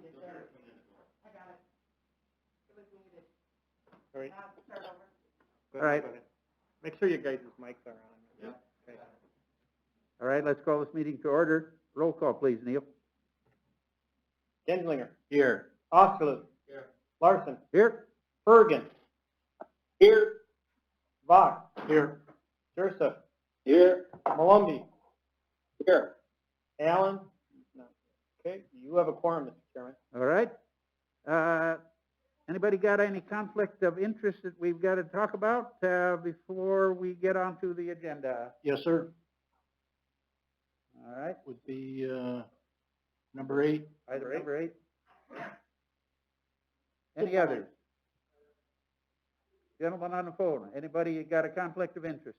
muted there. I got it. It was muted. All right. Now start over. All right. Make sure you guys' mics are on. Yeah. Okay. All right, let's call this meeting to order. Roll call, please, Neil. Genslinger. Here. Oskaloo. Here. Larson. Here. Bergen. Here. Bach. Here. Jursa. Here. Malumbi. Here. Allen. No. Okay, you have a quorum, Mr. Chairman. All right. Anybody got any conflict of interest that we've got to talk about before we get on to the agenda? Yes, sir. All right. Would be number 8. Item Number number 8. Any others? Gentlemen on the phone, anybody got a conflict of interest?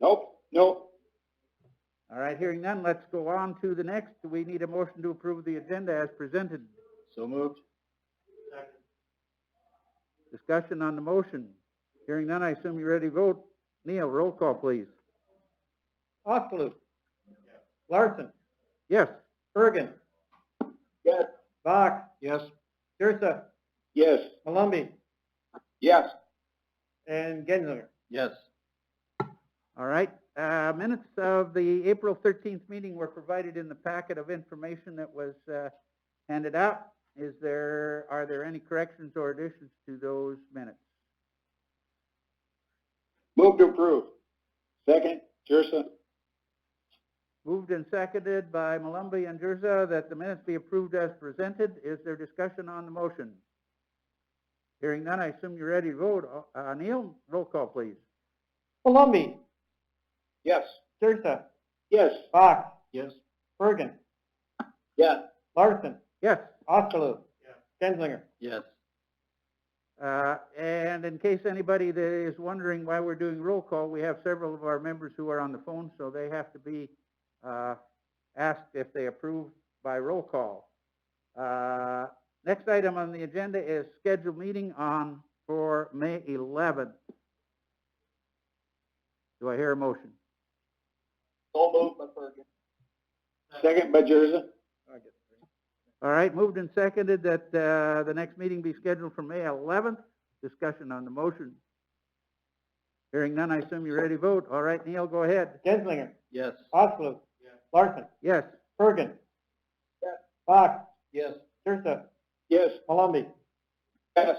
Nope. Nope. All right, hearing none, let's go on to the next. We need a motion to approve the agenda as presented. So moved. Discussion on the motion. Hearing none, I assume you're ready to vote. Neil, roll call, please. Oskaloo. Larson. Yes. Bergen. Yes. Bach. Yes. Jursa. Yes. Malumbi. Yes. And Genslinger. Yes. All right. Minutes of the April 13th meeting were provided in the packet of information that was handed out. Are there any corrections or additions to those minutes? Move to approve. Second. Jursa. Moved and seconded by Malumbi and Jurza that the minutes be approved as presented. Is there discussion on the motion? Hearing none, I assume you're ready to vote. Neil, roll call, please. Malumbi. Yes. Jursa. Yes. Bach. Yes. Bergen. Yes. Larson. Yes. Oskaloo. Genslinger. Yes. And in case anybody that is wondering why we're doing roll call, we have several of our members who are on the phone, so they have to be asked if they approve by roll call. Next item on the agenda is scheduled meeting for May 11th. Do I hear a motion? So moved by Bergen. Second by Jursa. All right, moved and seconded that the next meeting be scheduled for May 11th. Discussion on the motion. Hearing none, I assume you're ready to vote. All right, Neil, go ahead. Genslinger. Yes. Oskaloo. Larson. Yes. Bergen. Yes. Bach. Yes. Jursa. Yes. Malumbi. Yes.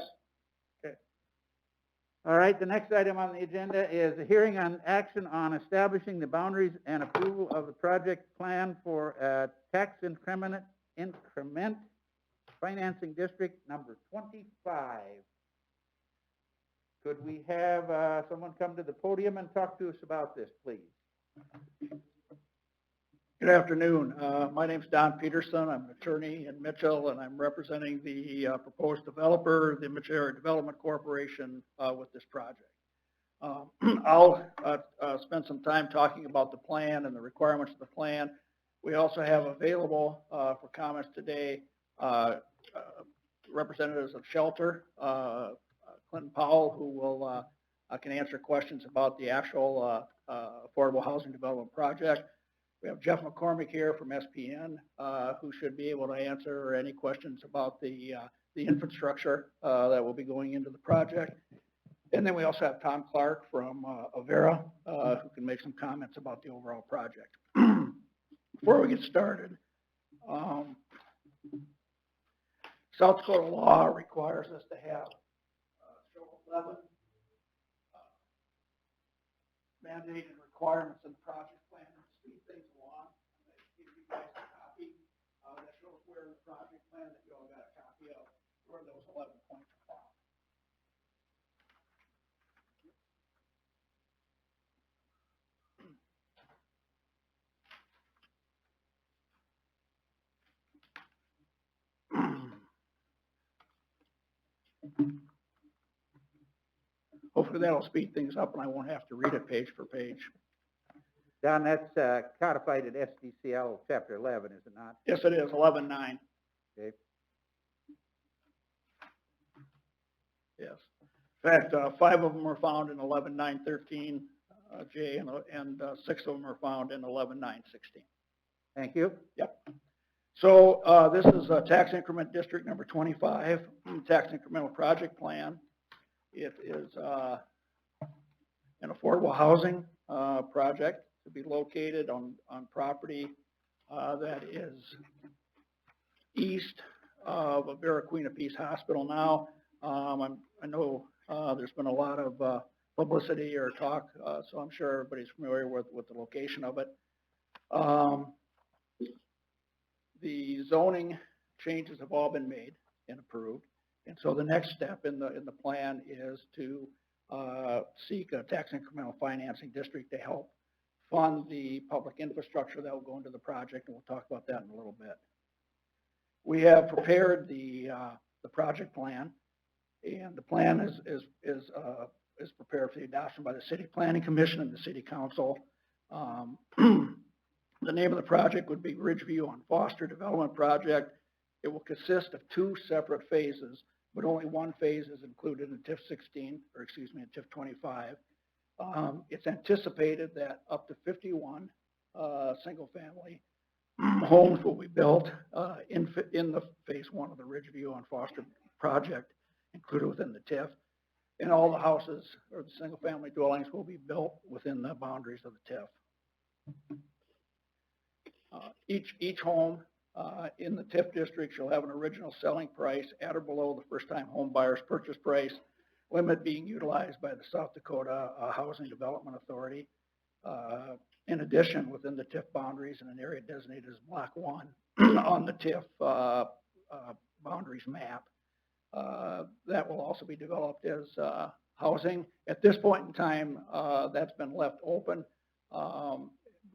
All right, the next item on the agenda is a hearing on action on establishing the boundaries and approval of the project plan for tax increment financing district number 25. Could we have someone come to the podium and talk to us about this, please? Good afternoon. My name's Don Peterson. I'm an attorney in Mitchell, and I'm representing the proposed developer, the Mitchell Area Development Corporation, with this project. I'll spend some time talking about the plan and the requirements of the plan. We also have available for comments today representatives of Shelter, Clinton Powell, who will can answer questions about the actual affordable housing development project. We have Jeff McCormick here from SPN, who should be able to answer any questions about the infrastructure that will be going into the project. And then we also have Tom Clark from Avera, who can make some comments about the overall project. Before we get started, South Dakota law requires us to have show 11 mandated requirements in the project plan to speed things along. I'm going to give you guys a copy that shows where in the project plan that you all got a copy of where those 11 points are found. Hopefully that'll speed things up and I won't have to read it page for page. Don, that's codified in SDCL Chapter 11, is it not? Yes, it is, 11.9. Okay. Yes. In fact, 5 of them are found in 11.9.13 J, and 6 of them are found in 11.9.16. Thank you. Yep. So, this is tax increment district number 25, tax incremental project plan. It is, an affordable housing, project to be located on property, that is east of Queen of Peace Hospital now. I know, there's been a lot of, publicity or talk, so I'm sure everybody's familiar with the location of it. The zoning changes have all been made and approved, and so the next step in the plan is to seek a tax incremental financing district to help fund the public infrastructure that will go into the project, and we'll talk about that in a little bit. We have prepared the project plan, and the plan is prepared for the adoption by the City Planning Commission and the City Council. The name of the project would be Ridgeview on Foster Development Project. It will consist of 2 separate phases, but only one phase is included in TIF 16, or excuse me, in TIF 25. It's anticipated that up to 51 single-family homes will be built in the phase 1 of the Ridgeview on Foster project, included within the TIF. And all the houses or the single-family dwellings will be built within the boundaries of the TIF. Each home in the TIF district shall have an original selling price at or below the first-time home buyer's purchase price, limit being utilized by the South Dakota Housing Development Authority. In addition, within the TIF boundaries in an area designated as Block 1 on the TIF boundaries map, that will also be developed as housing. At this point in time, that's been left open.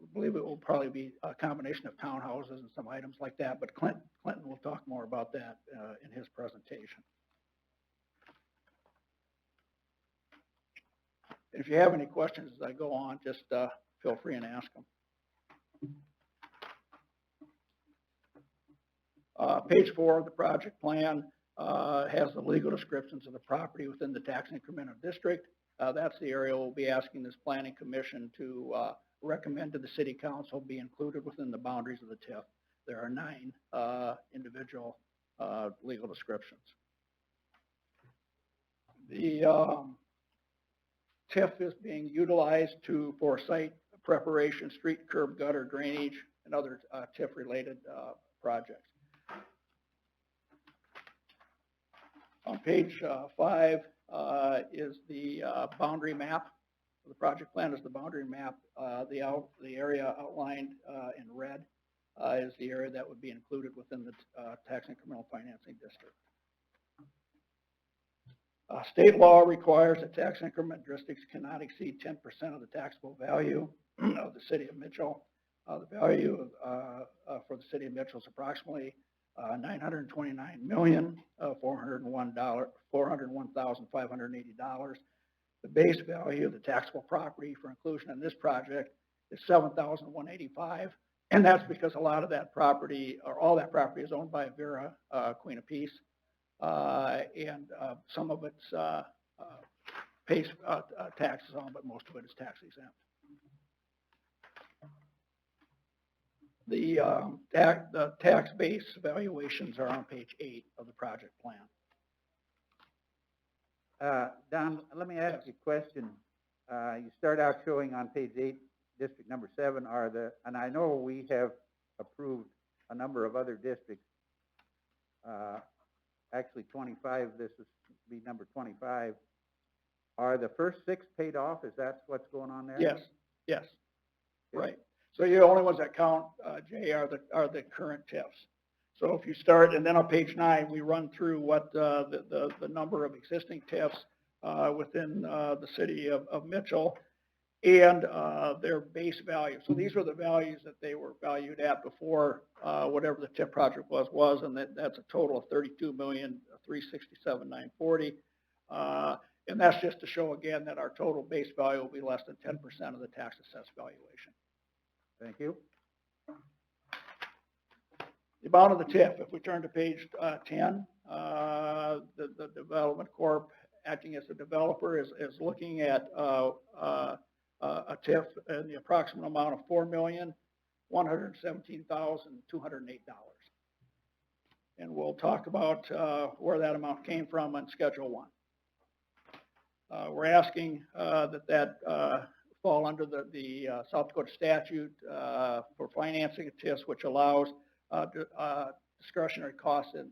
I believe it will probably be a combination of townhouses and some items like that, but Clinton will talk more about that in his presentation. If you have any questions as I go on, just feel free and ask them. Page 4 of the project plan has the legal descriptions of the property within the tax incremental district. That's the area we'll be asking this planning commission to recommend to the city council be included within the boundaries of the TIF. There are 9 individual legal descriptions. The TIF is being utilized for site preparation, street, curb, gutter, drainage, and other TIF-related projects. On page 5 is the boundary map. The project plan is the boundary map. The area outlined in red is the area that would be included within the tax incremental financing district. State law requires that tax increment districts cannot exceed 10% of the taxable value of the city of Mitchell. The value for the city of Mitchell is approximately $929,401,580. The base value of the taxable property for inclusion in this project is $7,185, and that's because a lot of that property, or all that property, is owned by Vera, Queen of Peace, and some of it's pays taxes on, but most of it is tax exempt. The tax base valuations are on page 8 of the project plan. Don, let me ask you a question. You start out showing on page 8, district number 7 and I know we have approved a number of other districts. Actually 25, this is be number 25. Are the first 6 paid off? Is that what's going on there? Yes, right. So the only ones that count, Jay, are the current TIFs. So if you start, and then on page 9, we run through what the number of existing TIFs within the city of Mitchell and their base value. So these are the values that they were valued at before whatever the TIF project was, and that's a total of $32,367,940. And that's just to show again that our total base value will be less than 10% of the tax assessed valuation. Thank you. The amount of the TIF, if we turn to page 10, the Development Corp, acting as a developer, is looking at a TIF in the approximate amount of $4,117,208. and we'll talk about where that amount came from on Schedule 1. We're asking that fall under the South Dakota statute for financing of TIFs, which allows discretionary costs and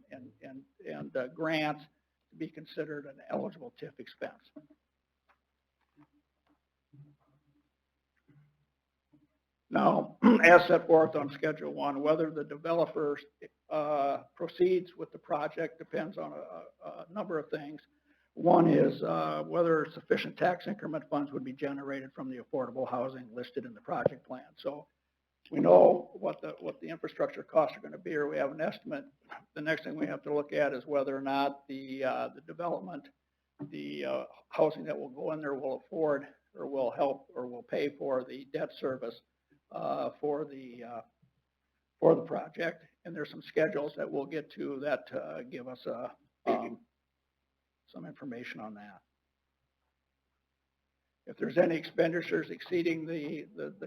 grants to be considered an eligible TIF expense. Now, as set forth on Schedule 1, whether the developer proceeds with the project depends on a number of things. One is whether sufficient tax increment funds would be generated from the affordable housing listed in the project plan. So we know what the infrastructure costs are going to be, or we have an estimate. The next thing we have to look at is whether or not the development, the housing that will go in there will afford or will help or will pay for the debt service for the project. And there's some schedules that we'll get to that give us some information on that. If there's any expenditures exceeding the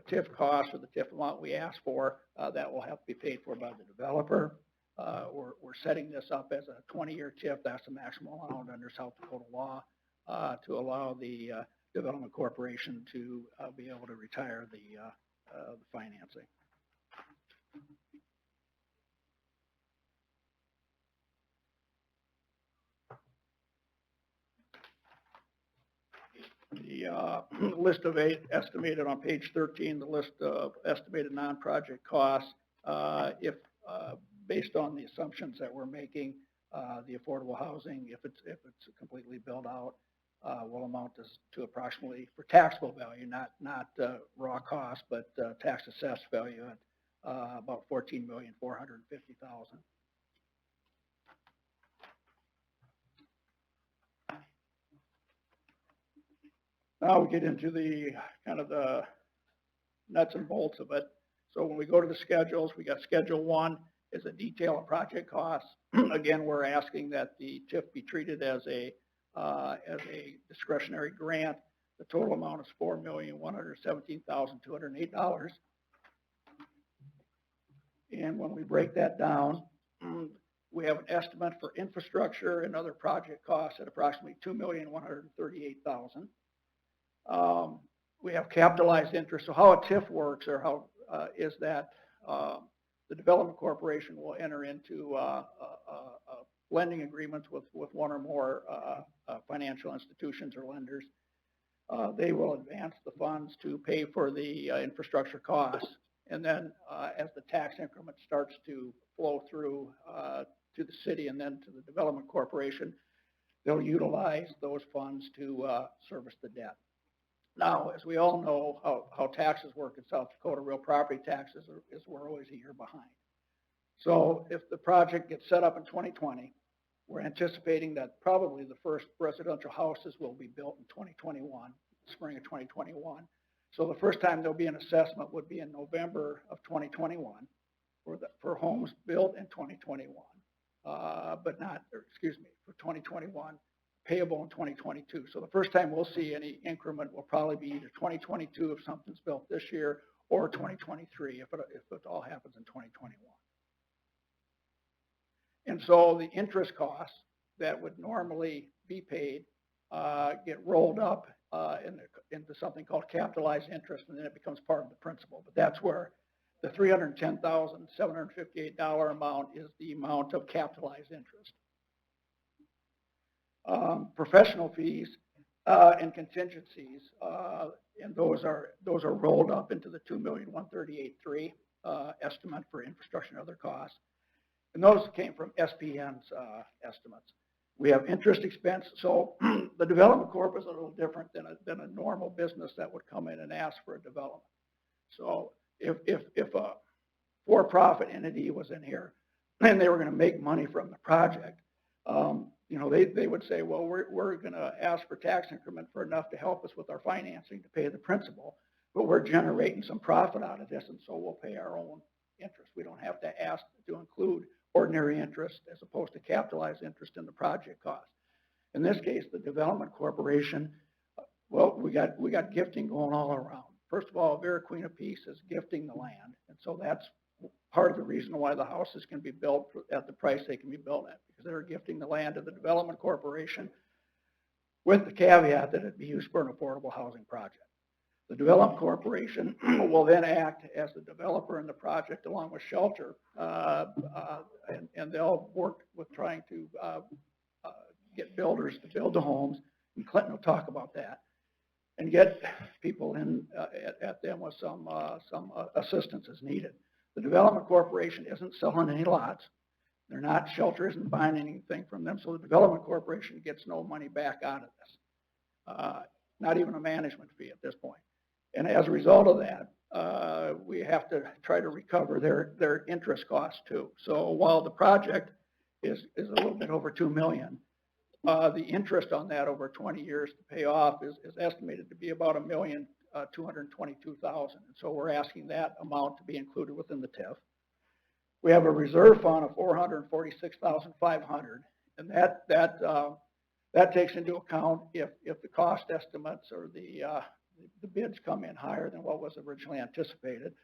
TIF cost or the TIF amount we asked for, that will have to be paid for by the developer. We're setting this up as a 20-year TIF. That's the maximum allowed under South Dakota law to allow the development corporation to be able to retire the financing. The list of 8 estimated on page 13, the list of estimated non-project costs, if based on the assumptions that we're making, the affordable housing, if it's completely built out, will amount to approximately, for taxable value, not raw cost, but tax assessed value at about $14,450,000. Now we get into the kind of the nuts and bolts of it. So when we go to the schedules, we got Schedule 1 is a detail of project costs. Again, we're asking that the TIF be treated as a discretionary grant. The total amount is $4,117,208. And when we break that down, we have an estimate for infrastructure and other project costs at approximately $2,138,000. We have capitalized interest. So how a TIF works, or how is that the development corporation will enter into lending agreements with one or more financial institutions or lenders. They will advance the funds to pay for the infrastructure costs, and then as the tax increment starts to flow through to the city and then to the development corporation, they'll utilize those funds to service the debt. Now, as we all know how taxes work in South Dakota, real property taxes we're always a year behind. So if the project gets set up in 2020, we're anticipating that probably the first residential houses will be built in 2021, spring of 2021. So the first time there'll be an assessment would be in November of 2021 for homes built in 2021, for 2021, payable in 2022. So the first time we'll see any increment will probably be either 2022 if something's built this year, or 2023 if it all happens in 2021. And so the interest costs that would normally be paid get rolled up into something called capitalized interest, and then it becomes part of the principal. But that's where the $310,758 amount is the amount of capitalized interest. Professional fees and contingencies, and those are rolled up into the $2,138,300 estimate for infrastructure and other costs. And those came from SPN's estimates. We have interest expense. So the development corp is a little different than a normal business that would come in and ask for a development. So if a for-profit entity was in here and they were going to make money from the project, they would say, well, we're going to ask for tax increment for enough to help us with our financing to pay the principal, but we're generating some profit out of this, and so we'll pay our own interest. We don't have to ask to include ordinary interest as opposed to capitalized interest in the project cost. In this case, the development corporation, well, we got gifting going all around. First of all, Vera Queen of Peace is gifting the land, and so that's part of the reason why the houses can be built at the price they can be built at, because they're gifting the land to the development corporation with the caveat that it be used for an affordable housing project. The development corporation will then act as the developer in the project along with Shelter, and they'll work with trying to get builders to build the homes, and Clinton will talk about that, and get people in at them with some assistance as needed. The development corporation isn't selling any lots. They're not, Shelter isn't buying anything from them, so the development corporation gets no money back out of this, not even a management fee at this point. And as a result of that, we have to try to recover their interest costs too. So while the project is a little bit over $2 million, the interest on that over 20 years to pay off is estimated to be about $1,222,000. And so we're asking that amount to be included within the TIF. We have a reserve fund of $446,500, and that takes into account if the cost estimates or the bids come in higher than what was originally anticipated.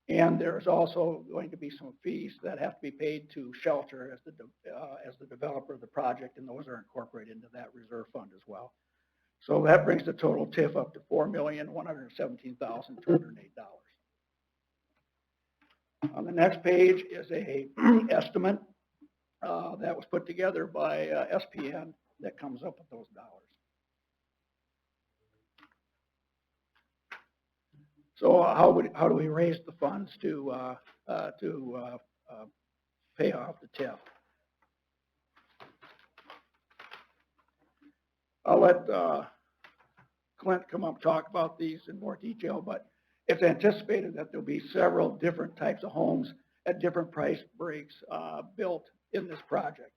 And there's also going to be some fees that have to be paid to Shelter as the developer of the project, and those are incorporated into that reserve fund as well. So that brings the total TIF up to $4,117,208. On the next page is a estimate that was put together by SPN that comes up with those dollars. So how do we raise the funds to pay off the TIF? I'll let Clint come up and talk about these in more detail, but it's anticipated that there'll be several different types of homes at different price breaks built in this project.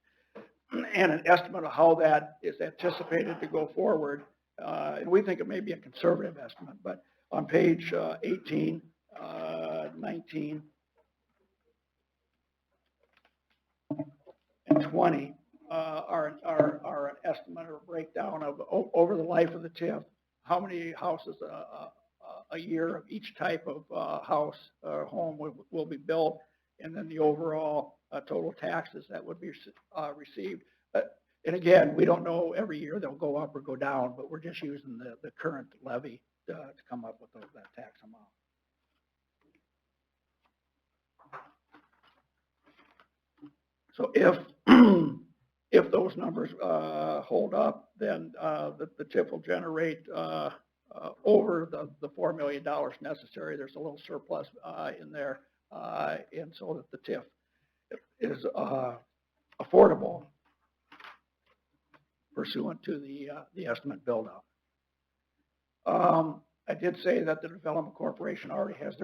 And an estimate of how that is anticipated to go forward, and we think it may be a conservative estimate, but on page 18, 19, and 20 are an estimate or breakdown of over the life of the TIF, how many houses a year of each type of house or home will be built, and then the overall total taxes that would be received. And again, we don't know every year they'll go up or go down, but we're just using the current levy to come up with that tax amount. So if those numbers hold up, then the TIF will generate over the $4 million necessary. There's a little surplus in there, and so that the TIF is affordable pursuant to the estimate build-out. I did say that the development corporation already has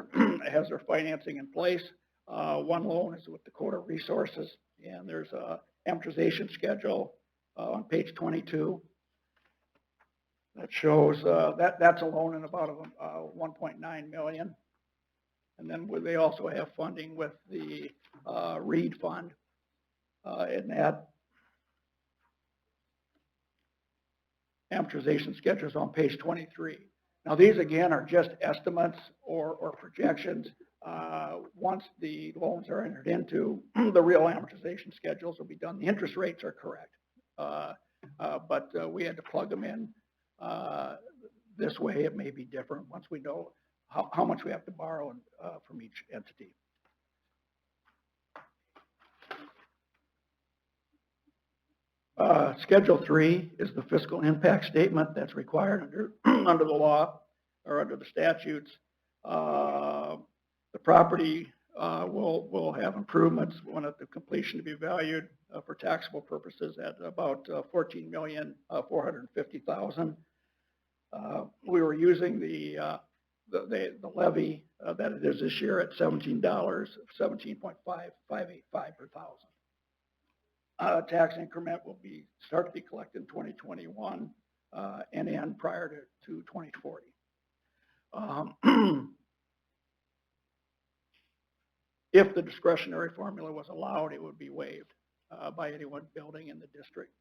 their financing in place. One loan is with Dakota Resources, and there's a amortization schedule on page 22 that shows that's a loan in about $1.9 million. And then they also have funding with the READ fund, and that amortization schedule is on page 23. Now these again are just estimates or projections. Once the loans are entered into, the real amortization schedules will be done. The interest rates are correct, but we had to plug them in this way. It may be different once we know how much we have to borrow from each entity. Schedule 3 is the fiscal impact statement that's required under the law or under the statutes. The property will have improvements when at the completion to be valued for taxable purposes at about $14,450,000. We were using the levy that it is this year at $17.585 per thousand. Tax increment will start to be collected in 2021 and end prior to 2040. If the discretionary formula was allowed, it would be waived by anyone building in the district.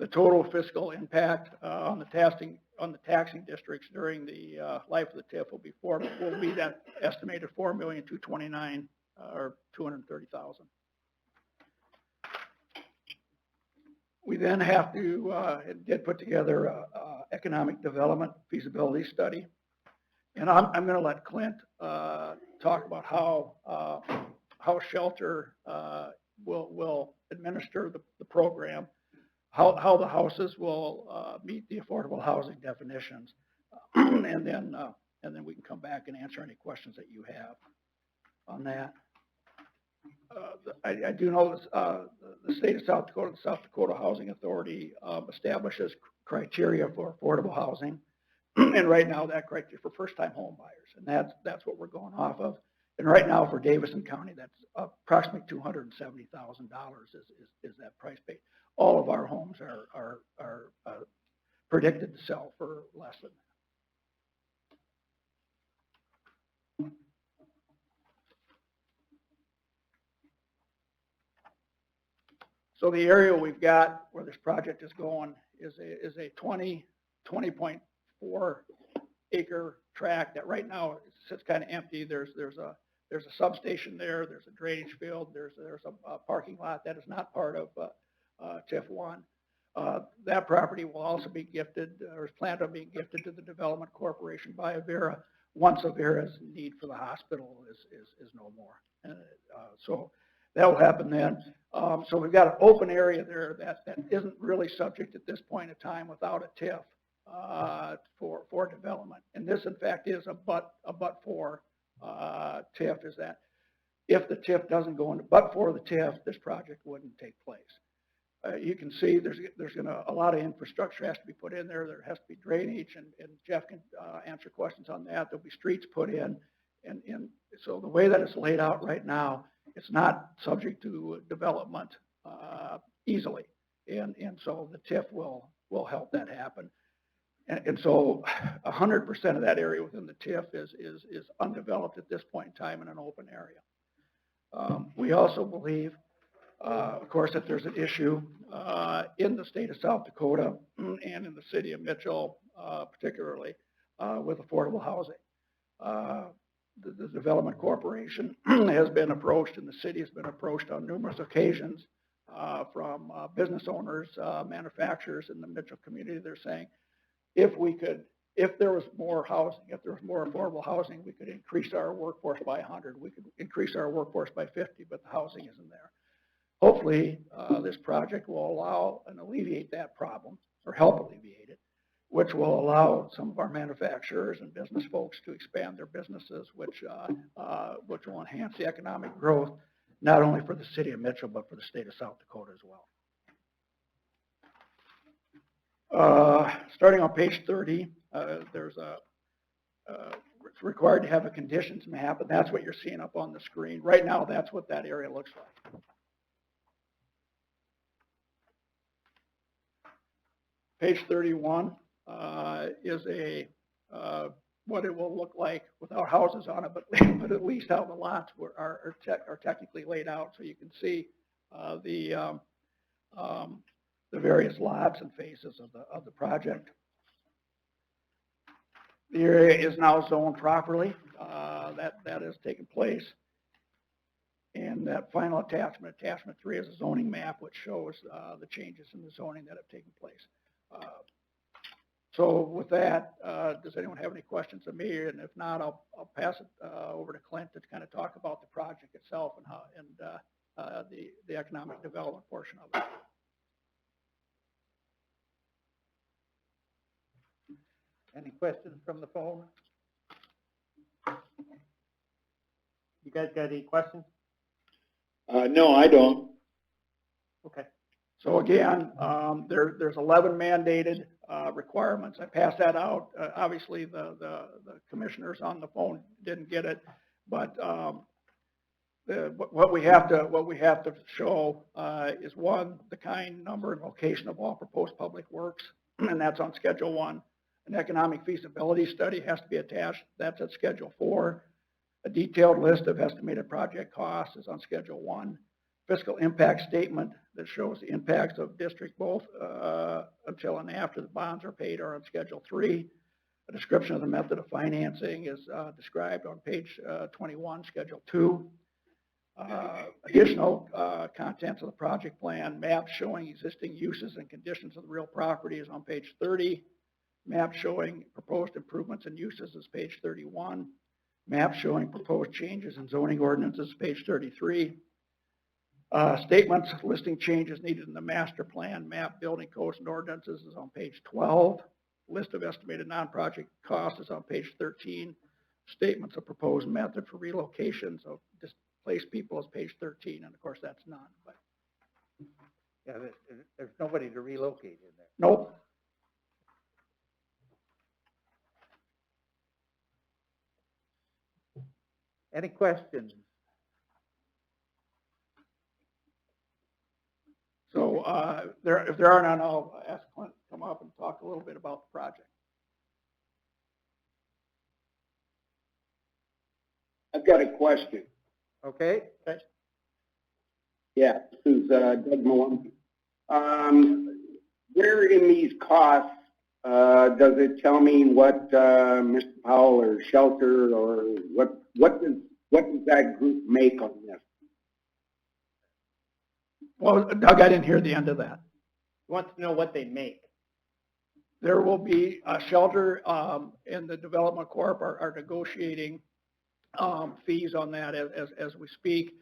The total fiscal impact on the taxing districts during the life of the TIF will be that estimated $4,229,000 or $230,000. We then have to did put together a economic development feasibility study, and I'm going to let Clint talk about how shelter will administer the program, how the houses will meet the affordable housing definitions, and then we can come back and answer any questions that you have on that. I do know this, the state of South Dakota, the South Dakota Housing Authority establishes criteria for affordable housing, and right now that criteria for first-time home buyers, and that's what we're going off of. And right now for Davidson County, that's approximately $270,000 is that price paid. All of our homes are predicted to sell for less than that. So the area we've got where this project is going is a 20.4 acre tract that right now sits kind of empty. There's a substation there. There's a drainage field. There's a parking lot that is not part of TIF 1. That property will also be gifted, or is planned on being gifted to the Development Corporation by Avera once Avera's need for the hospital is no more. So that will happen then. So we've got an open area there that isn't really subject at this point in time without a TIF for development. And this, in fact, is a but for TIF, is that if the TIF doesn't go into but for the TIF, this project wouldn't take place. You can see there's a lot of infrastructure has to be put in there. There has to be drainage, and Jeff can answer questions on that. There'll be streets put in, and so the way that it's laid out right now, it's not subject to development easily, and so the TIF will help that happen. And so 100% of that area within the TIF is undeveloped at this point in time in an open area. We also believe, of course, that there's an issue in the state of South Dakota and in the city of Mitchell, particularly with affordable housing. The Development Corporation has been approached, and the city has been approached on numerous occasions from business owners, manufacturers in the Mitchell community. They're saying, if there was more housing, if there was more affordable housing, we could increase our workforce by 100. We could increase our workforce by 50, but the housing isn't there. Hopefully, this project will allow and alleviate that problem, or help alleviate it, which will allow some of our manufacturers and business folks to expand their businesses, which will enhance the economic growth, not only for the city of Mitchell, but for the state of South Dakota as well. Starting on page 30, it's required to have a conditions map, and that's what you're seeing up on the screen. Right now, that's what that area looks like. Page 31 is what it will look like without houses on it, but at least how the lots are technically laid out, so you can see the various lots and phases of the project. The area is now zoned properly. That has taken place. And that final attachment 3, is a zoning map which shows the changes in the zoning that have taken place. So with that, does anyone have any questions of me? And if not, I'll pass it over to Clint to kind of talk about the project itself and how the economic development portion of it. Any questions from the phone? You guys got any questions? No, I don't. Okay. So again, there's 11 mandated requirements. I passed that out. Obviously, the commissioners on the phone didn't get it, but what we have to show is, one, the kind, number, and location of all proposed public works, and that's on Schedule 1. An economic feasibility study has to be attached. That's at Schedule 4. A detailed list of estimated project costs is on Schedule 1. fiscal impact statement that shows the impacts of district both until and after the bonds are paid are on Schedule 3. A description of the method of financing is described on page 21, Schedule 2. Additional contents of the project plan, maps showing existing uses and conditions of the real property is on page 30. Map showing proposed improvements and uses is page 31. Map showing proposed changes in zoning ordinances, page 33. Statements listing changes needed in the master plan, map, building codes, and ordinances is on page 12. List of estimated non-project costs is on page 13. Statements of proposed method for relocations of displaced people is page 13, and of course that's none. But Yeah, there's nobody to relocate in there. nope. Any questions? So if there are none, I'll ask Clint to come up and talk a little bit about the project. I've got a question. Okay, Yeah, this is Doug Malone. Where in these costs does it tell me what Mr. Powell or Shelter or what does that group make on this? Well, Doug, I didn't hear the end of that. He wants to know what they make. There will be a Shelter and the Development Corp are negotiating fees on that as we speak.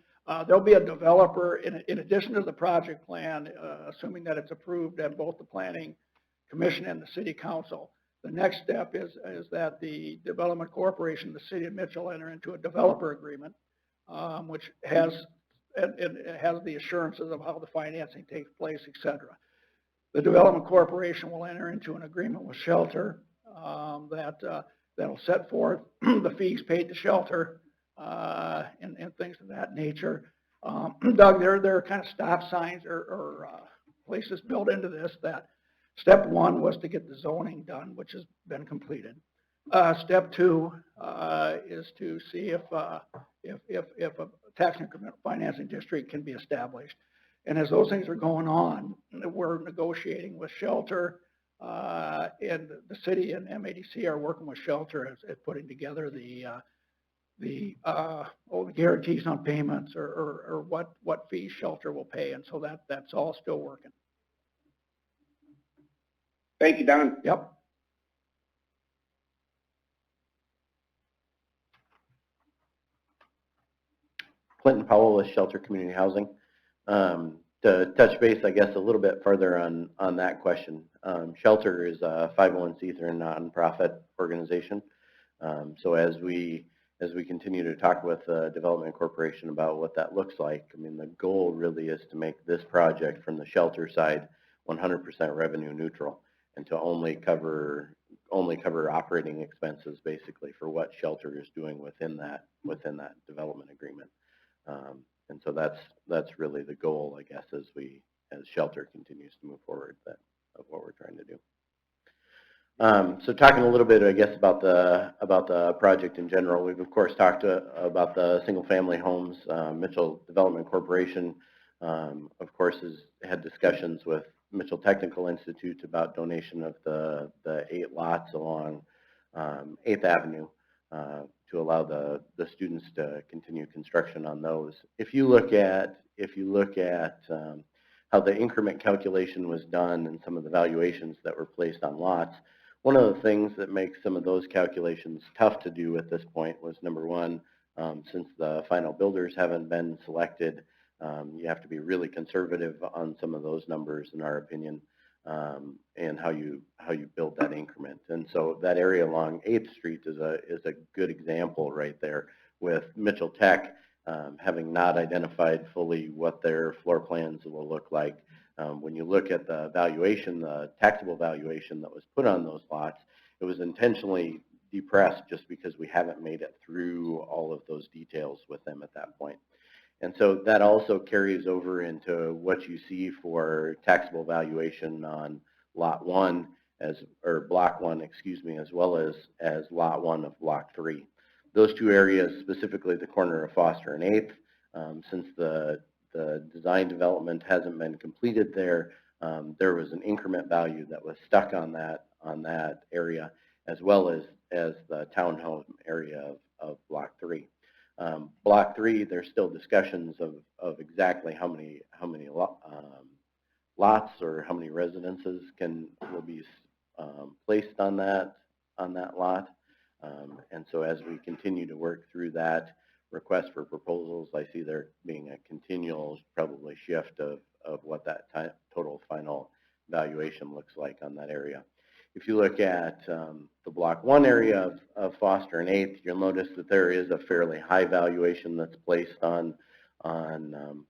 There'll be a developer in addition to the project plan, assuming that it's approved at both the Planning Commission and the City Council. The next step is that the Development Corporation, the City of Mitchell, enter into a developer agreement, which has the assurances of how the financing takes place, et cetera. The Development Corporation will enter into an agreement with Shelter that'll set forth the fees paid to Shelter and things of that nature. Doug, there are kind of stop signs or places built into this that step one was to get the zoning done, which has been completed. Step two is to see if a tax increment financing district can be established. And as those things are going on, we're negotiating with Shelter, and the city and MADC are working with Shelter at putting together the guarantees on payments or what fees Shelter will pay. And so that's all still working. Thank you, Don. Yep. Clinton Powell with Shelter Community Housing. To touch base, I guess, a little bit further on that question. Shelter is a 501c3 nonprofit organization. So as we continue to talk with the Development Corporation about what that looks like, I mean, the goal really is to make this project from the Shelter side 100% revenue neutral and to only cover operating expenses basically for what Shelter is doing within that development agreement. And so that's really the goal, I guess, as Shelter continues to move forward of what we're trying to do. So talking a little bit, I guess, about the project in general, we've of course talked about the single-family homes. Mitchell Development Corporation, of course, has had discussions with Mitchell Technical Institute about donation of the 8 lots along 8th Avenue to allow the students to continue construction on those. If you look at how the increment calculation was done and some of the valuations that were placed on lots, one of the things that makes some of those calculations tough to do at this point was, number one, since the final builders haven't been selected, you have to be really conservative on some of those numbers, in our opinion, and how you build that increment. And so that area along 8th Street is a good example right there, with Mitchell Tech having not identified fully what their floor plans will look like. When you look at the valuation, the taxable valuation that was put on those lots, it was intentionally depressed just because we haven't made it through all of those details with them at that point. And so that also carries over into what you see for taxable valuation on Lot 1 or Block 1, excuse me, as well as Lot 1 of Block 3. Those two areas, specifically the corner of Foster and 8th, since the the design development hasn't been completed there. There was an increment value that was stuck on that area, as well as the townhome area of Block 3. Block 3, there's still discussions of exactly how many lots or how many residences will be placed on that lot. And so as we continue to work through that request for proposals, I see there being a continual probably shift of what that total final valuation looks like on that area. If you look at the Block 1 area of Foster and 8th, you'll notice that there is a fairly high valuation that's placed on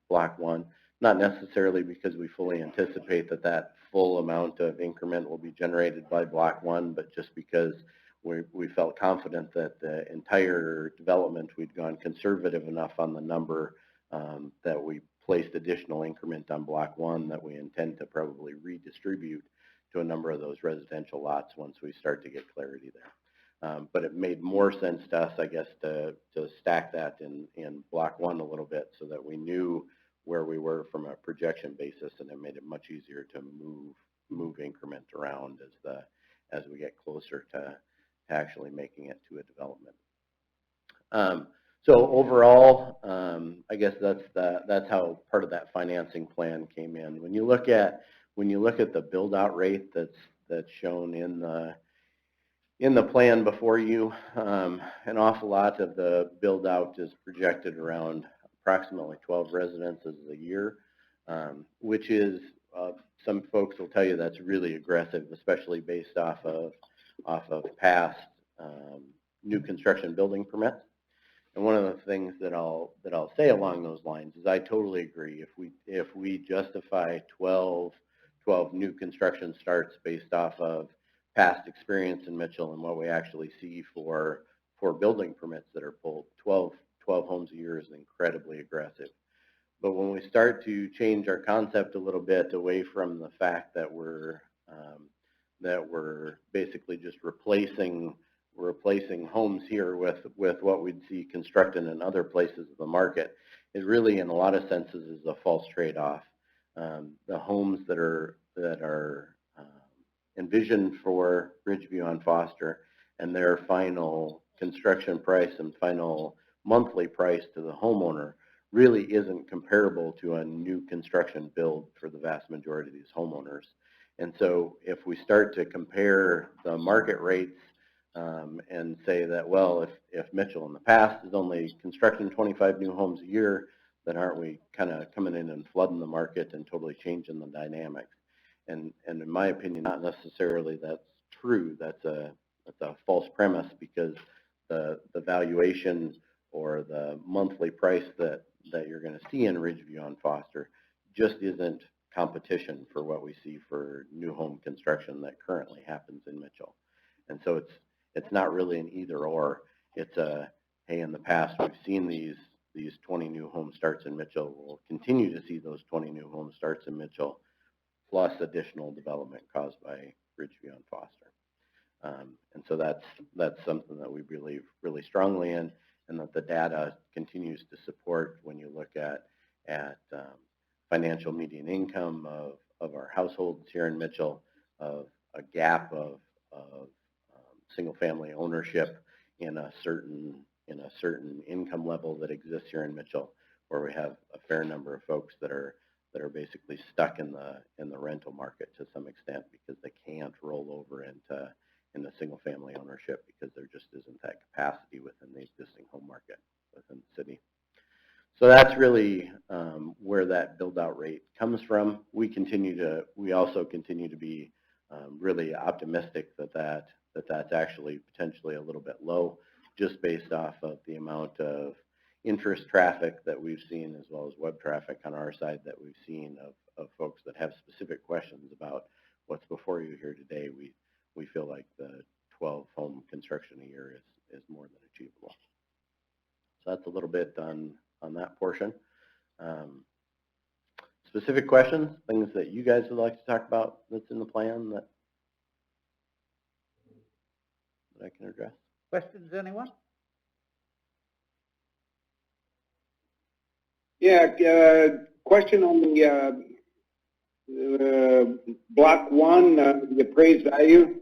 Block 1. Not necessarily because we fully anticipate that full amount of increment will be generated by Block 1, but just because we felt confident that the entire development, we'd gone conservative enough on the number that we placed additional increment on Block 1 that we intend to probably redistribute to a number of those residential lots once we start to get clarity there. But it made more sense to us, I guess, to stack that in Block 1 a little bit so that we knew where we were from a projection basis, and it made it much easier to move increment around as we get closer to actually making it to a development. So overall, I guess that's how part of that financing plan came in. When you look at the build out rate that's shown in the plan before you, an awful lot of the build out is projected around approximately 12 residences a year, which is some folks will tell you that's really aggressive, especially based off of past new construction building permits. And one of the things that I'll say along those lines is I totally agree. If we justify 12 new construction starts based off of past experience in Mitchell and what we actually see for building permits that are pulled, 12 homes a year is incredibly aggressive. But when we start to change our concept a little bit away from the fact that we're basically just replacing homes here with what we'd see constructed in other places of the market, it really, in a lot of senses, is a false trade-off. The homes that are envisioned for Ridgeview on Foster and their final construction price and final monthly price to the homeowner really isn't comparable to a new construction build for the vast majority of these homeowners. And so if we start to compare the market rates and say that, well, if Mitchell in the past is only constructing 25 new homes a year, then aren't we kind of coming in and flooding the market and totally changing the dynamics? And in my opinion, not necessarily that's true. That's a false premise, because the valuation or the monthly price that you're going to see in Ridgeview on Foster just isn't competition for what we see for new home construction that currently happens in Mitchell. And so it's not really an either or. It's a, hey, in the past we've seen these 20 new home starts in Mitchell. We'll continue to see those 20 new home starts in Mitchell, plus additional development caused by Ridgeview on Foster. And so that's something that we believe really strongly in, and that the data continues to support when you look at financial median income of our households here in Mitchell, of a gap of single family ownership in a certain income level that exists here in Mitchell, where we have a fair number of folks that are basically stuck in the rental market to some extent because they can't roll over into single family ownership because there just isn't that capacity within the existing home market within the city. So that's really where that build out rate comes from. We also continue to be really optimistic that's actually potentially a little bit low, just based off of the amount of interest traffic that we've seen, as well as web traffic on our side that we've seen of folks that have specific questions about what's before you here today. We feel like the 12 home construction a year is more than achievable. So that's a little bit on that portion. Specific questions, things that you guys would like to talk about that's in the plan that I can address? Questions, anyone? Yeah, question on the, block one, the appraised value.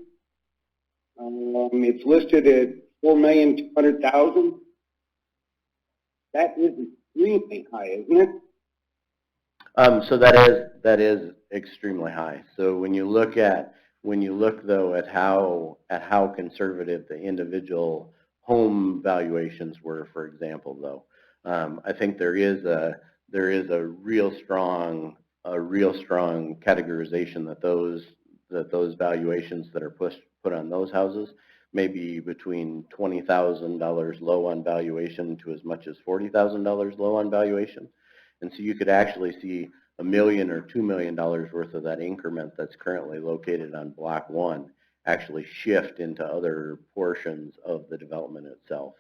It's listed at $4,200,000. That is extremely high, isn't it? So that is extremely high. So when you look though at how conservative the individual home valuations were, for example, though, I think there is a real strong categorization that those valuations that are put on those houses may be between $20,000 low on valuation to as much as $40,000 low on valuation. And so you could actually see $1 million or $2 million worth of that increment that's currently located on block one actually shift into other portions of the development itself.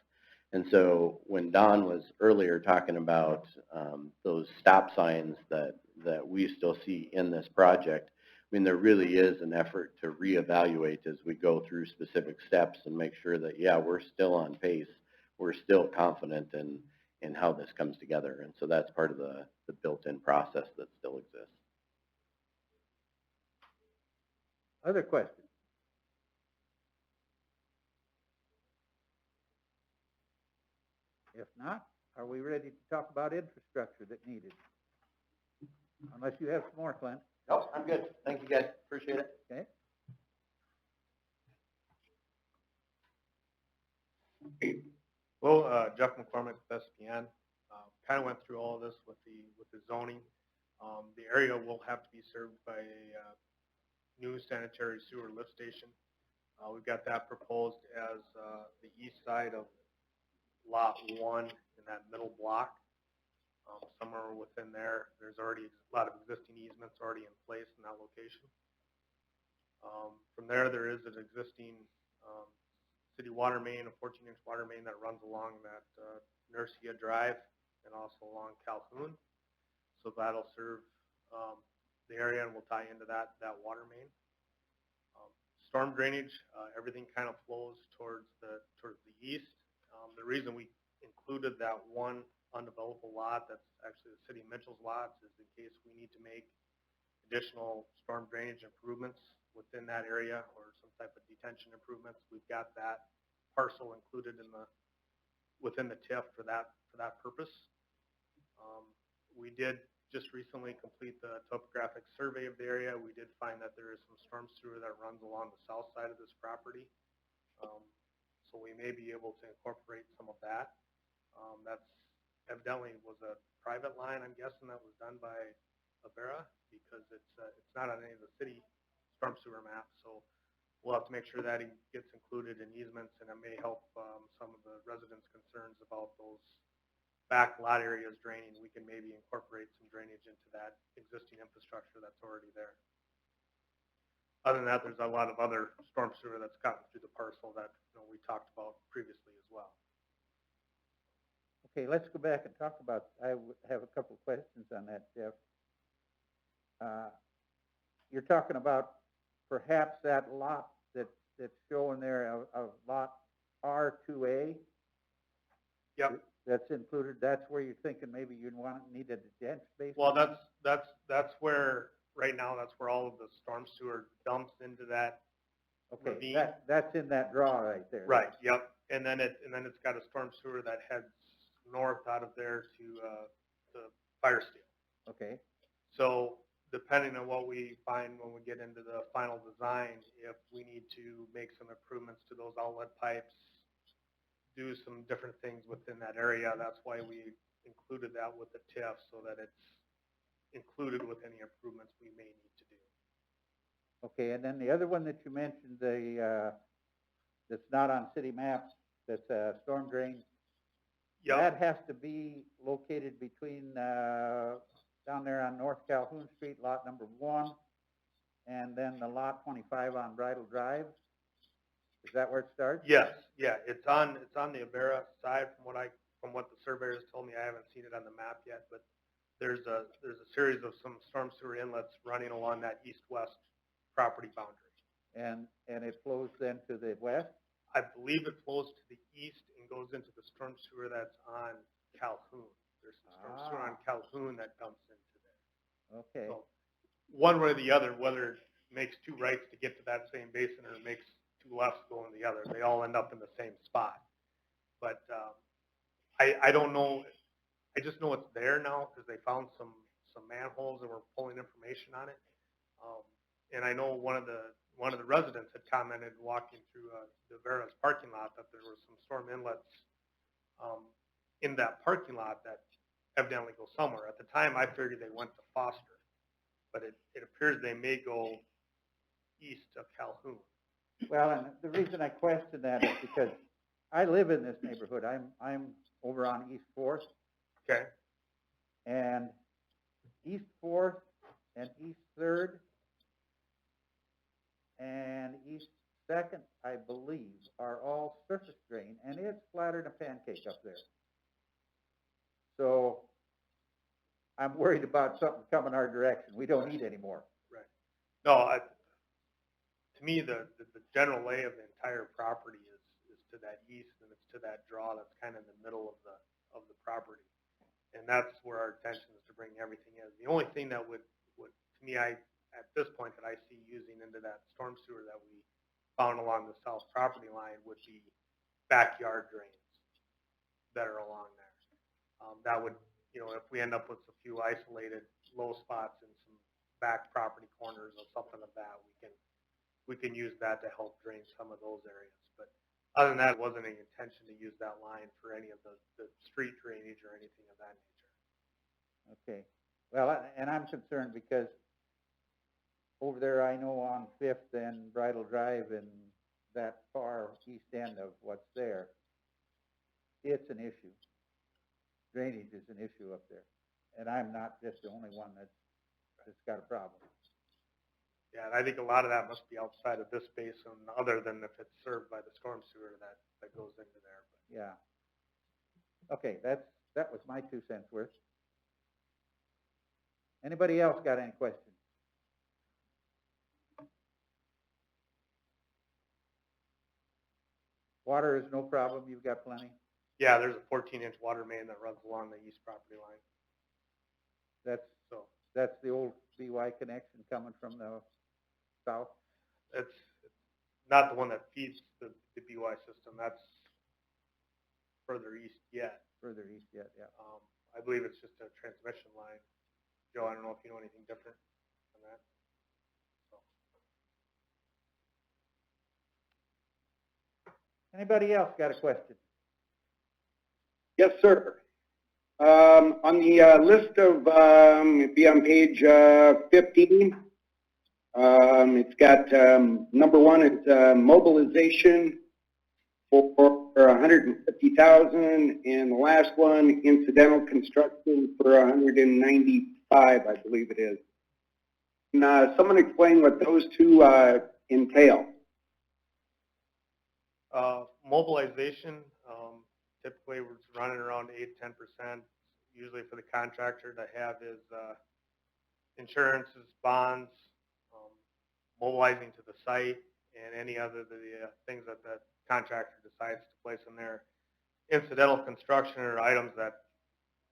And so when Don was earlier talking about those stop signs that we still see in this project, I mean, there really is an effort to reevaluate as we go through specific steps and make sure that, yeah, we're still on pace. We're still confident in how this comes together. And so that's part of the built-in process that still exists. Other questions? If not, are we ready to talk about infrastructure that needed? Unless you have some more, Clint. Nope, I'm good. Thank you, guys. Appreciate it. Okay. Well, Jeff McCormick with SPN, kind of went through all of this with the zoning. The area will have to be served by a new sanitary sewer lift station. We've got that proposed as the east side of lot 1 in that middle block. Somewhere within there, there's already a lot of existing easements already in place in that location. From there is an existing city water main, a 14-inch water main that runs along that Nursia Drive and also along Calhoun. So that'll serve the area and will tie into that water main. Storm drainage, everything kind of flows towards the east. The reason we included that one undevelopable lot that's actually the city of Mitchell's lots is in case we need to make additional storm drainage improvements within that area or some type of detention improvements. We've got that parcel included within the TIF for that purpose. We did just recently complete the topographic survey of the area. We did find that there is some storm sewer that runs along the south side of this property. So we may be able to incorporate some of that. That's evidently was a private line, I'm guessing, that was done by Avera because it's not on any of the city storm sewer maps. So we'll have to make sure that it gets included in easements, and it may help some of the residents' concerns about those back lot areas draining. We can maybe incorporate some drainage into that existing infrastructure that's already there. Other than that, there's a lot of other storm sewer that's gotten through the parcel that we talked about previously as well. Okay, let's go back and talk about, I have a couple of questions on that, Jeff. You're talking about perhaps that lot that's showing there of lot R2A? Yep. That's included, that's where you're thinking maybe you'd need a dense basin? Well, that's where, right now, that's where all of the storm sewer dumps into that Okay, ravine. that's in that draw right there. Right, yep. And then it's got a storm sewer that heads north out of there to Firesteel. Okay. So depending on what we find when we get into the final design, if we need to make some improvements to those outlet pipes, do some different things within that area, that's why we included that with the TIF so that it's included with any improvements we may need to do. Okay, and then the other one that you mentioned, that's not on city maps, that's a storm drain. Yep. That has to be located between, down there on North Calhoun Street, lot number 1, and then the lot 25 on Bridle Drive. Is that where it starts? Yes, yeah, it's on the Avera side from what the surveyors told me. I haven't seen it on the map yet, but there's a series of some storm sewer inlets running along that east-west property boundary. And it flows then to the west? I believe it flows to the east and goes into the storm sewer that's on Calhoun. There's some storm sewer on Calhoun that dumps into Okay, So, one way or the other, whether it makes two rights to get to that same basin or it makes two lefts go in the other, they all end up in the same spot. But, I don't know, I just know it's there now because they found some manholes and were pulling information on it. And I know one of the residents had commented walking through the Vera's parking lot that there were some storm inlets in that parking lot that evidently go somewhere. At the time, I figured they went to Foster, but it appears they may go east of Calhoun. well, and the reason I question that is because I live in this neighborhood. I'm over on East Fourth, Okay. and East Fourth and East Third and East Second, I believe, are all surface drain, and it's flatter than a pancake up there. So I'm worried about something coming our direction. We don't need any more. No, to me, the general lay of the entire property is to that east, and it's to that draw that's kind of in the middle of the property. And that's where our intention is to bring everything in. The only thing that would to me, at this point that I see using into that storm sewer that we found along the south property line would be backyard drains that are along there. That would, if we end up with a few isolated low spots in some back property corners or something of that, we can use that to help drain some of those areas. But other than that, it wasn't any intention to use that line for any of the street drainage or anything of that nature. Okay. Well, and I'm concerned because over there, I know on Fifth and Bridle Drive and that far east end of what's there, it's an issue. Drainage is an issue up there. And I'm not just the only one that's got a problem. Yeah, and I think a lot of that must be outside of this basin, other than if it's served by the storm sewer that goes into there. But Yeah. Okay, that was my 2 cents worth. Anybody else got any questions? Water is no problem, you've got plenty. yeah, there's a 14-inch water main that runs along the east property line. That's the old BY connection coming from the south. It's not the one that feeds the BY system. That's further east yet. Further east yet, yeah. I believe it's just a transmission line. Joe, I don't know if you know anything different on that. Anybody else got a question? Yes, sir. On the list of, it'd be on page 15, it's got number one, it's mobilization for 150,000, and the last one, incidental construction for 195, I believe it is. Can someone explain what those two entail? Mobilization, typically we're running around 8-10%. Usually for the contractor to have his insurances, bonds, mobilizing to the site, and any other the things that the contractor decides to place in there. Incidental construction are items that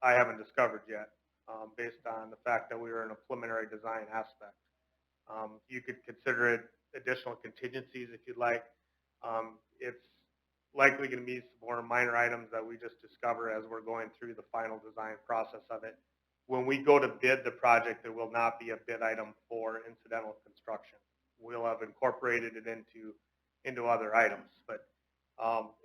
I haven't discovered yet, based on the fact that we were in a preliminary design aspect. You could consider it additional contingencies if you'd like. It's likely going to be some more minor items that we just discover as we're going through the final design process of it. When we go to bid the project, there will not be a bid item for incidental construction. We'll have incorporated it into other items. But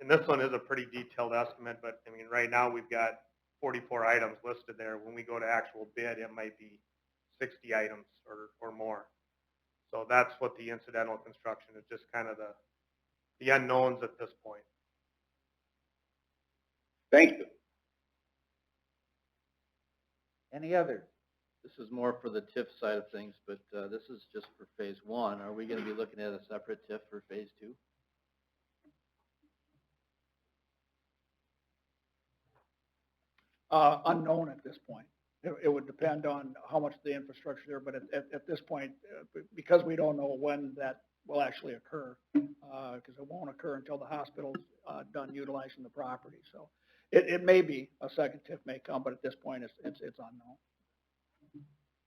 and this one is a pretty detailed estimate, but I mean, right now we've got 44 items listed there. When we go to actual bid, it might be 60 items or more. So that's what the incidental construction is, just kind of the unknowns at this point. Thank you. Any others? This is more for the TIF side of things, but this is just for phase one. Are we going to be looking at a separate TIF for phase two? Unknown at this point. It would depend on how much the infrastructure there, but at this point, because we don't know when that will actually occur, because it won't occur until the hospital's done utilizing the property. So it may be a second TIF may come, but at this point, it's unknown.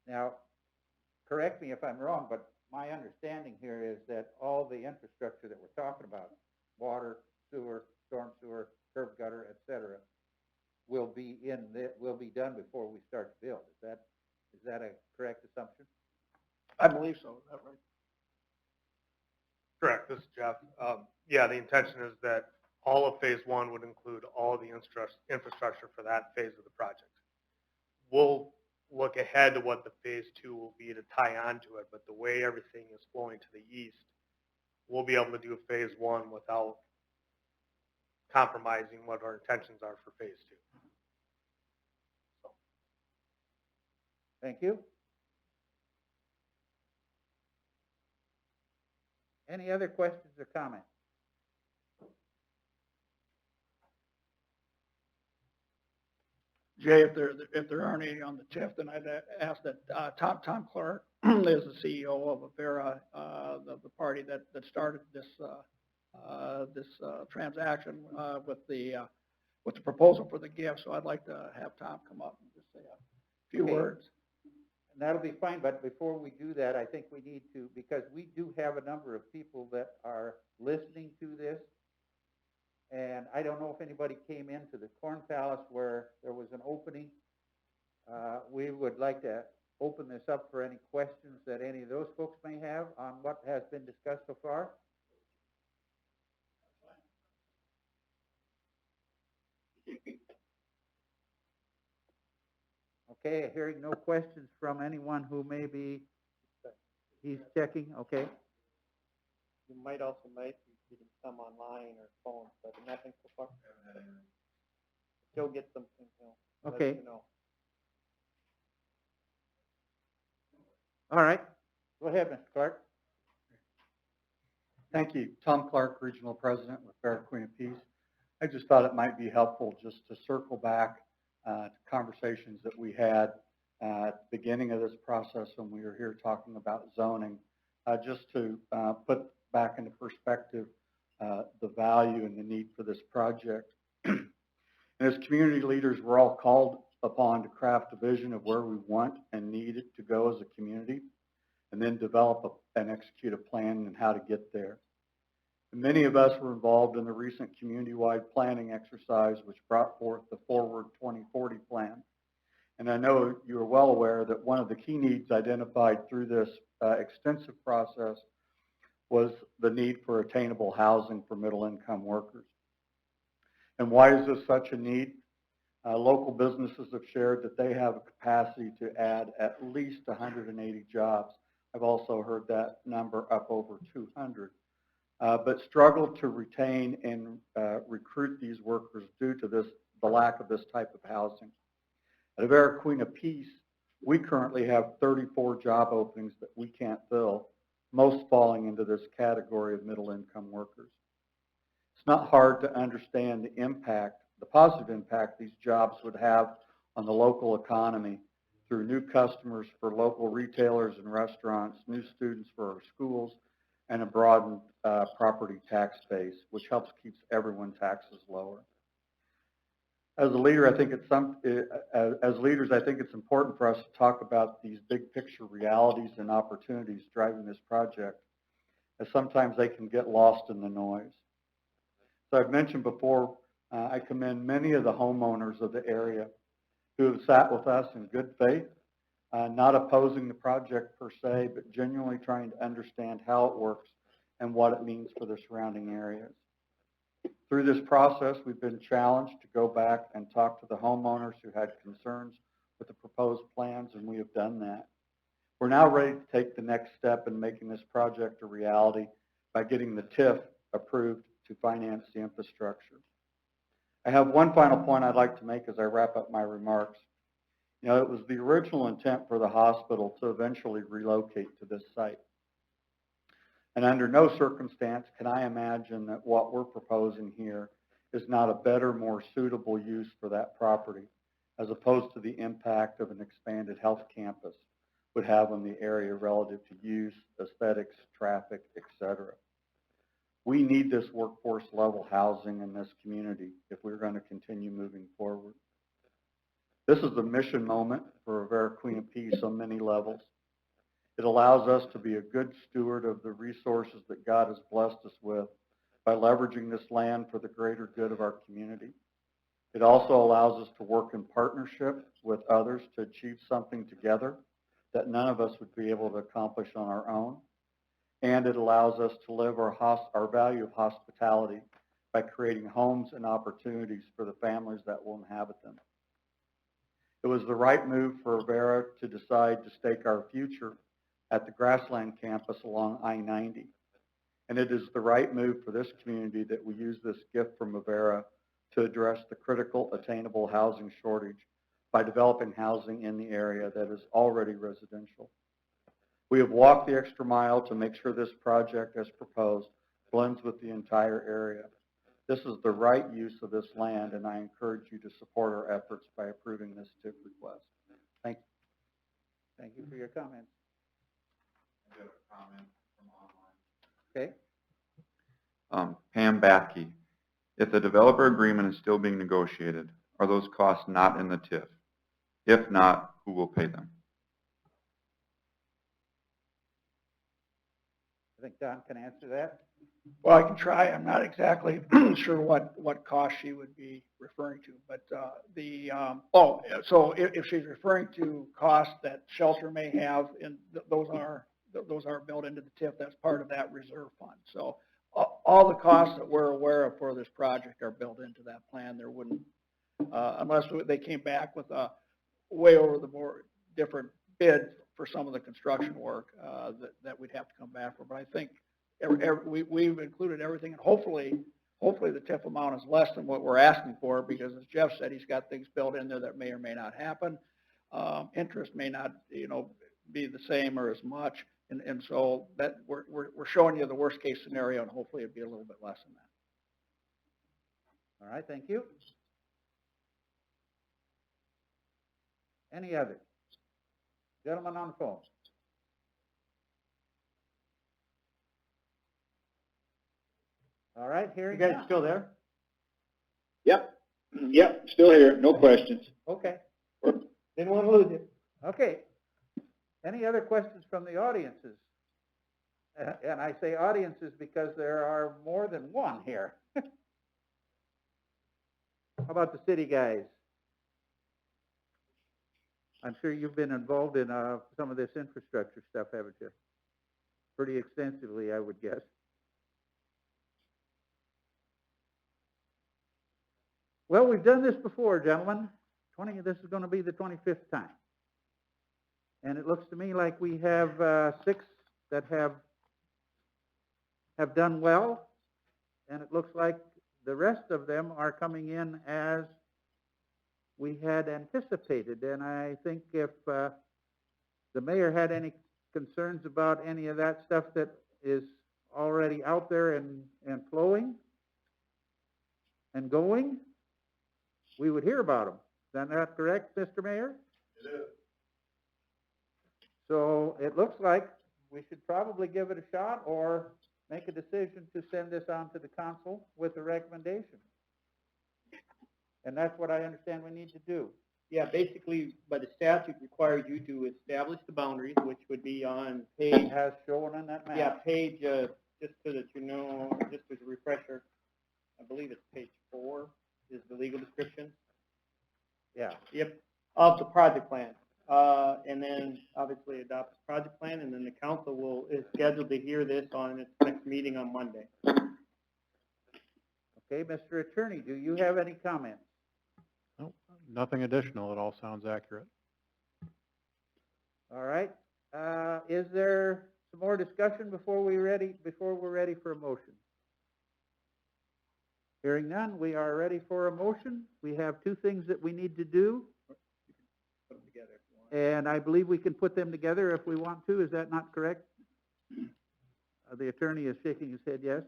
Now, correct me if I'm wrong, but my understanding here is that all the infrastructure that we're talking about, water, sewer, storm sewer, curb gutter, et cetera, will be done before we start to build. Is that a correct assumption? I believe so, is that right? Correct, this is Jeff. Yeah, the intention is that all of phase one would include all the infrastructure for that phase of the project. We'll look ahead to what the phase two will be to tie onto it, but the way everything is flowing to the east, we'll be able to do phase one without compromising what our intentions are for phase two. Thank you. Any other questions or comments? Jay, if there aren't any on the TIF, then I'd ask that Tom Clark is the CEO of Avera, the party that started this transaction with the proposal for the gift. So I'd like to have Tom come up and just say a few Okay. words. And that'll be fine, but before we do that, I think we need to, because we do have a number of people that are listening to this. And I don't know if anybody came into the Corn Palace where there was an opening. We would like to open this up for any questions that any of those folks may have on what has been discussed so far. Okay, hearing no questions from anyone who may be, he's checking, okay. You might also you can come online or phone, but nothing so far. Still get something, let Okay. you know. All right, go ahead, Mr. Clark. Thank you. Tom Clark, Regional President with Fair Queen of Peace. I just thought it might be helpful just to circle back to conversations that we had at the beginning of this process when we were here talking about zoning, just to put back into perspective the value and the need for this project. And as community leaders, we're all called upon to craft a vision of where we want and need it to go as a community, and then develop and execute a plan and how to get there. And many of us were involved in the recent community-wide planning exercise, which brought forth the Forward 2040 plan. And I know you are well aware that one of the key needs identified through this extensive process was the need for attainable housing for middle-income workers. And why is this such a need? Local businesses have shared that they have a capacity to add at least 180 jobs. I've also heard that number up over 200, but struggle to retain and recruit these workers due to the lack of this type of housing. At Avera Queen of Peace, we currently have 34 job openings that we can't fill, most falling into this category of middle-income workers. It's not hard to understand the positive impact these jobs would have on the local economy through new customers for local retailers and restaurants, new students for our schools, and a broadened property tax base, which helps keeps everyone's taxes lower. As a leader, I think it's important for us to talk about these big picture realities and opportunities driving this project, as sometimes they can get lost in the noise. So I've mentioned before, I commend many of the homeowners of the area who have sat with us in good faith, not opposing the project per se, but genuinely trying to understand how it works and what it means for the surrounding areas. Through this process, we've been challenged to go back and talk to the homeowners who had concerns with the proposed plans, and we have done that. We're now ready to take the next step in making this project a reality by getting the TIF approved to finance the infrastructure. I have one final point I'd like to make as I wrap up my remarks. You know, it was the original intent for the hospital to eventually relocate to this site. And under no circumstance can I imagine that what we're proposing here is not a better, more suitable use for that property, as opposed to the impact of an expanded health campus would have on the area relative to use, aesthetics, traffic, etc. We need this workforce level housing in this community if we're going to continue moving forward. This is the mission moment for Rivera Queen of Peace on many levels. It allows us to be a good steward of the resources that God has blessed us with by leveraging this land for the greater good of our community. It also allows us to work in partnership with others to achieve something together that none of us would be able to accomplish on our own. And it allows us to live our value of hospitality by creating homes and opportunities for the families that will inhabit them. It was the right move for Rivera to decide to stake our future at the Grassland campus along I-90. And it is the right move for this community that we use this gift from Rivera to address the critical attainable housing shortage by developing housing in the area that is already residential. We have walked the extra mile to make sure this project, as proposed, blends with the entire area. This is the right use of this land, and I encourage you to support our efforts by approving this TIF request. Thank you. Thank you for your comments. I have a comment from Okay. online. Pam Batke, if the developer agreement is still being negotiated, are those costs not in the TIF? If not, who will pay them? I think Don can answer that. Well, I can try. I'm not exactly sure what cost she would be referring to, but so if she's referring to costs that shelter may have, and those are built into the TIF, that's part of that reserve fund. So all the costs that we're aware of for this project are built into that plan. There wouldn't, unless they came back with a way over the board different bid for some of the construction work that we'd have to come back for. But I think we've included everything, and hopefully the TIF amount is less than what we're asking for, because as Jeff said, he's got things built in there that may or may not happen. Interest may not, be the same or as much, and so that we're showing you the worst case scenario, and hopefully it'd be a little bit less than that. All right, thank you. Any others? Gentleman on the phone. All right, hearing You guys none. still there? Yep, still here, no questions. Okay, Didn't want to lose you. okay. Any other questions from the audiences? And I say audiences because there are more than one here. How about the city guys? I'm sure you've been involved in some of this infrastructure stuff, haven't you? Pretty extensively, I would guess. Well, we've done this before, gentlemen. This is going to be the 25th time. And it looks to me like we have 6 that have done well, and it looks like the rest of them are coming in as we had anticipated. And I think if the mayor had any concerns about any of that stuff that is already out there and flowing and going, we would hear about them. Is that correct, Mr. Mayor? It is. So it looks like we should probably give it a shot or make a decision to send this on to the council with a recommendation. And that's what I understand we need to do. Yeah, basically, by the statute requires you to establish the boundaries, which would be on page, As shown on that map. yeah, page, just so that you know, just as a refresher, I believe it's page 4 is the legal description. Yeah. Yep, of the project plan. And then obviously adopt the project plan, and then the council is scheduled to hear this on its next meeting on Monday. Okay, Mr. Attorney, do you have any comments? Nope, nothing additional. It all sounds accurate. All right. Is there some more discussion before we're ready for a motion? Hearing none, we are ready for a motion. We have 2 things that we need to do. Put them together if you want. And I believe we can put them together if we want to. Is that not correct? The attorney is shaking his head yes.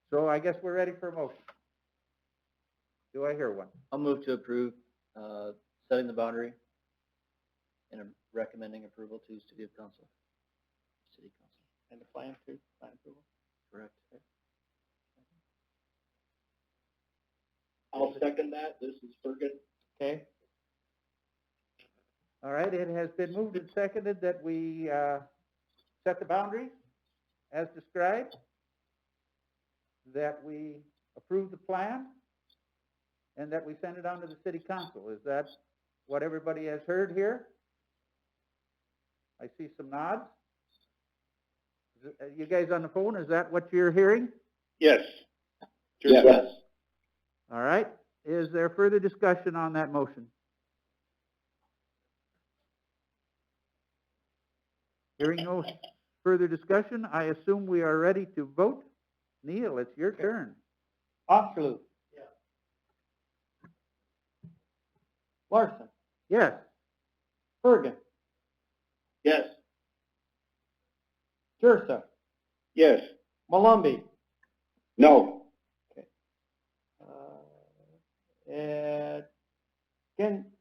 So I guess we're ready for a motion. Do I hear one? I'll move to approve, setting the boundary and recommending approval to City Council. And the plan too, plan approval. Correct. I'll second that, this is Fergus. Okay, All right, it has been moved and seconded that we, set the boundaries as described, that we approve the plan, and that we send it on to the city council. Is that what everybody has heard here? I see some nods. You guys on the phone, is that what you're hearing? Yes. Yes. All right, is there further discussion on that motion? Hearing no further discussion, I assume we are ready to vote. Neil, it's your turn. Oxley. Larson. Yes. Bergen. Yes. Jursa. Yes. Malumbi. No. And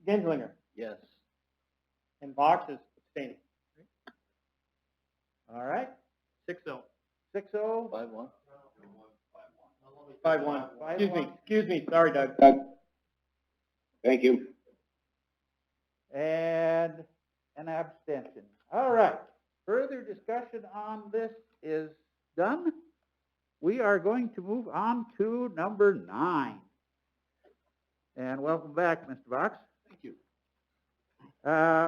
Genslinger. Yes. And Box is abstaining. All right, 6-0. 6-0. 5-1. 5-1. Excuse me, sorry, Doug. Thank you. And an abstention. All right, further discussion on this is done. We are going to move on to number 9. And welcome back, Mr. Box. Thank you.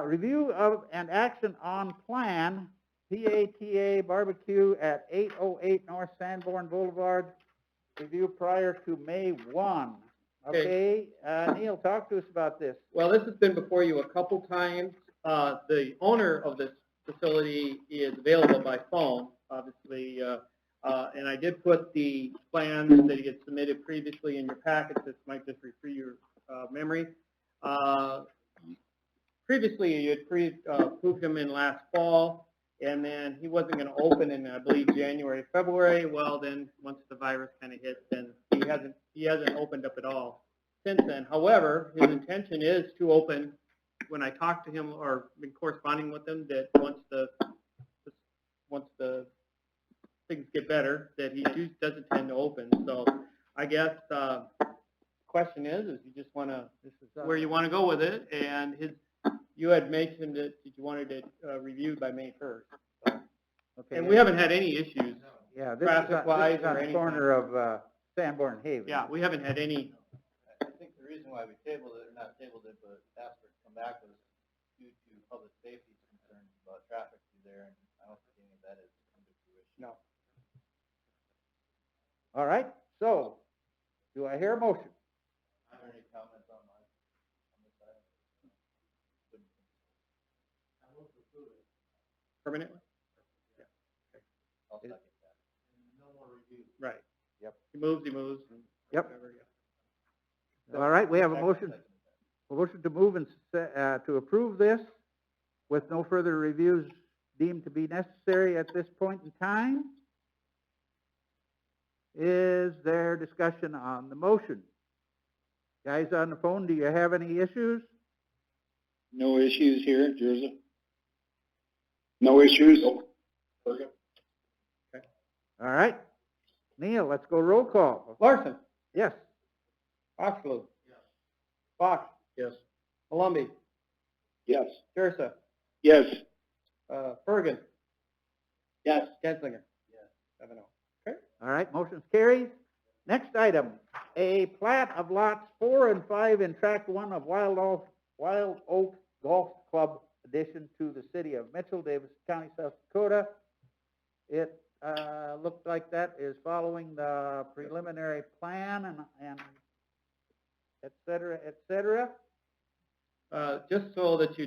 Review of and action on plan PATA barbecue at 808 North Sanborn Boulevard. Review prior to May 1. Okay, Neil, talk to us about this. Well, this has been before you a couple times. The owner of this facility is available by phone, obviously, and I did put the plans that he had submitted previously in your packets. This might just refresh your memory. Previously, you had approved him in last fall, and then he wasn't going to open in, I believe, January, February. Well, then once the virus kind of hit, then he hasn't opened up at all since then. However, his intention is to open. When I talked to him or been corresponding with him, that once the things get better, that he does intend to open. So I guess the question is you just want to, this is where you want to go with it, and you had mentioned that you wanted it reviewed by May 1st. So. Okay. And we haven't had any issues. Yeah, this traffic-wise is on or the anything. corner of Sanborn and Haven. Yeah, we haven't had any. I think the reason why we tabled it, or not tabled it, but asked for it to come back was due to public safety concerns about traffic through there, and I don't think any of that has come to fruition. No. All right, so do I hear a motion? Are there any comments on this item? Permanently? I'll second that. Right. Yep. He moves. And Yep. whatever, yeah. All right, we have a motion to move and to approve this with no further reviews deemed to be necessary at this point in time. Is there discussion on the motion? Guys on the phone, do you have any issues? No issues here, Jersey? No issues? All right. Neil, let's go roll call. Larson. Yes. Oxley. Yes. Fox. Yes. Malumbi. Yes. Jursa. Yes. Bergen. Yes. Genslinger. Yes. 7-0. All right, motion's carried. Next item, a plat of lots 4 and 5 in tract 1 of Wild Oak Golf Club addition to the city of Mitchell, Davis County, South Dakota. It looked like that is following the preliminary plan and et cetera, et cetera. Just so that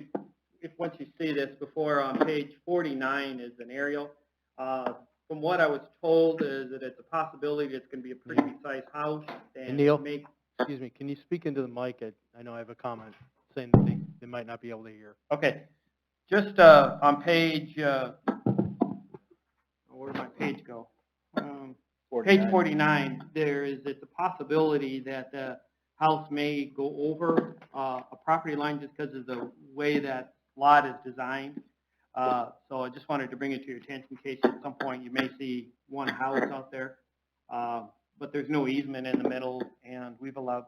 once you see this before, on page 49 is an aerial. From what I was told is that it's a possibility that it's going to be a pretty good-sized house. And Neil? Excuse me, can you speak into the mic? I know I have a comment saying that they might not be able to hear. Okay, just on page, where did my page go? Page 49, it's a possibility that the house may go over a property line just because of the way that lot is designed. So I just wanted to bring it to your attention in case at some point you may see one house out there. But there's no easement in the middle, and we've allowed,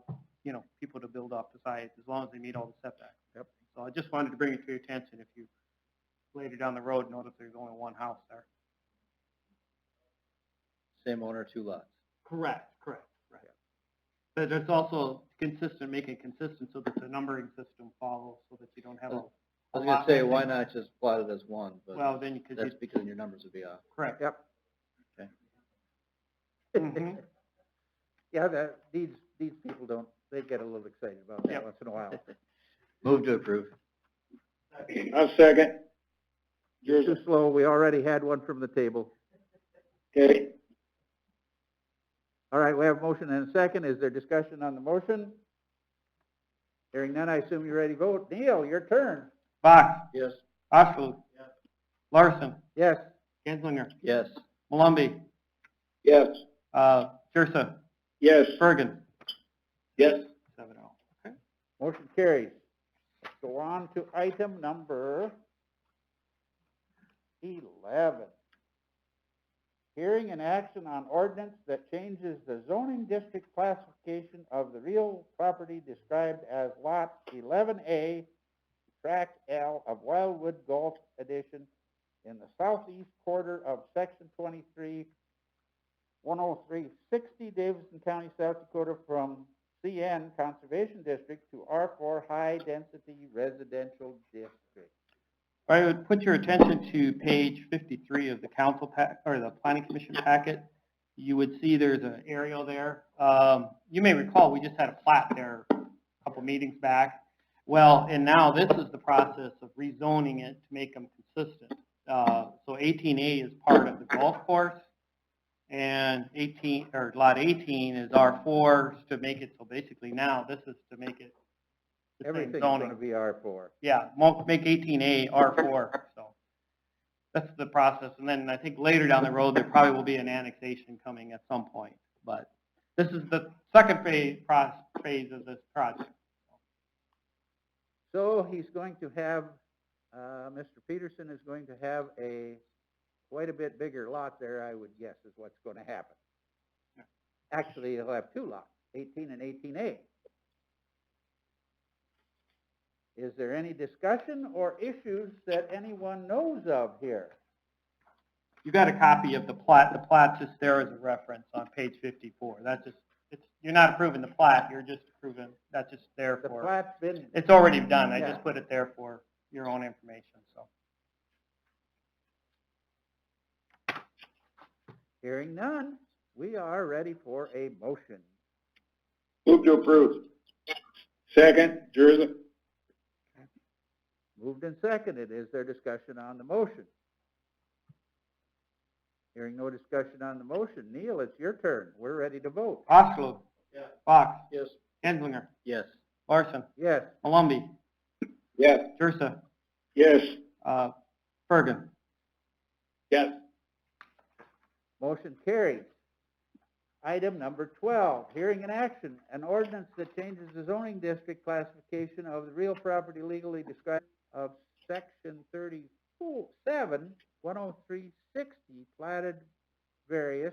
people to build off the sides as long as they meet all the setbacks. Yep. So I just wanted to bring it to your attention if you later down the road notice there's only one house there. Same owner, 2 lots. Correct, right. But it's also consistent, make it consistent so that the numbering system follows, so that you don't have a. I was gonna say, why not just plot it as one, but Well, then you could. that's because your numbers would be off. Correct. Yep. Okay. Mhm. Yeah, these people don't, they get a little excited about that Yep. once in a while. Move to approve. I'll second. You're too slow, we already had one from the table. Okay. All right, we have a motion and a second. Is there discussion on the motion? Hearing none, I assume you're ready to vote. Neil, your turn. Fox, Yes. Ostfeld. Larson, Yes. Genslinger, Yes. Malumbi, Yes. Jursa, Yes. Bergen. Yes. 7-0. Okay. Motion carries. Let's go on to item number 11. Hearing and action on ordinance that changes the zoning district classification of the real property described as Lot 11A, Tract L of Wildwood Golf Edition in the southeast quarter of Section 23, 10360, Davidson County, South Dakota, from CN Conservation District to R4 High Density Residential District. I would put your attention to page 53 of the council pack, or the planning commission packet. You would see there's an aerial there. You may recall, we just had a plat there a couple meetings back. Well, and now this is the process of rezoning it to make them consistent. So 18A is part of the golf course, and lot 18 is R4 to make it, so basically now this is to make it the same Everything's zoning. going to be R4. Yeah, make 18A R4, so that's the process. And then I think later down the road, there probably will be an annexation coming at some point. But this is the second phase of this project. So he's going to have, Mr. Peterson is going to have quite a bit bigger lot there, I would guess, is what's going to happen. Actually, he'll have 2 lots, 18 and 18A. Is there any discussion or issues that anyone knows of here? You got a copy of the plat. The plat's just there as a reference on page 54. That's just, you're not approving the plat, you're just approving, that's just there The for. plat's been, It's already done. I Yeah. just put it there for your own information, so. hearing none, we are ready for a motion. Move to approve. Second, Jurza. Moved and seconded. Is there discussion on the motion? Hearing no discussion on the motion, Neil, it's your turn. We're ready to vote. Ostfeld. Yeah. Fox. Yes. Enslinger. Yes. Larson. Yes. Malumbi. Yes. Jursa. Yes. Bergen. Yes. Motion carried. Item number 12, hearing and action, an ordinance that changes the zoning district classification of the real property legally described of section 37, 10360, platted various,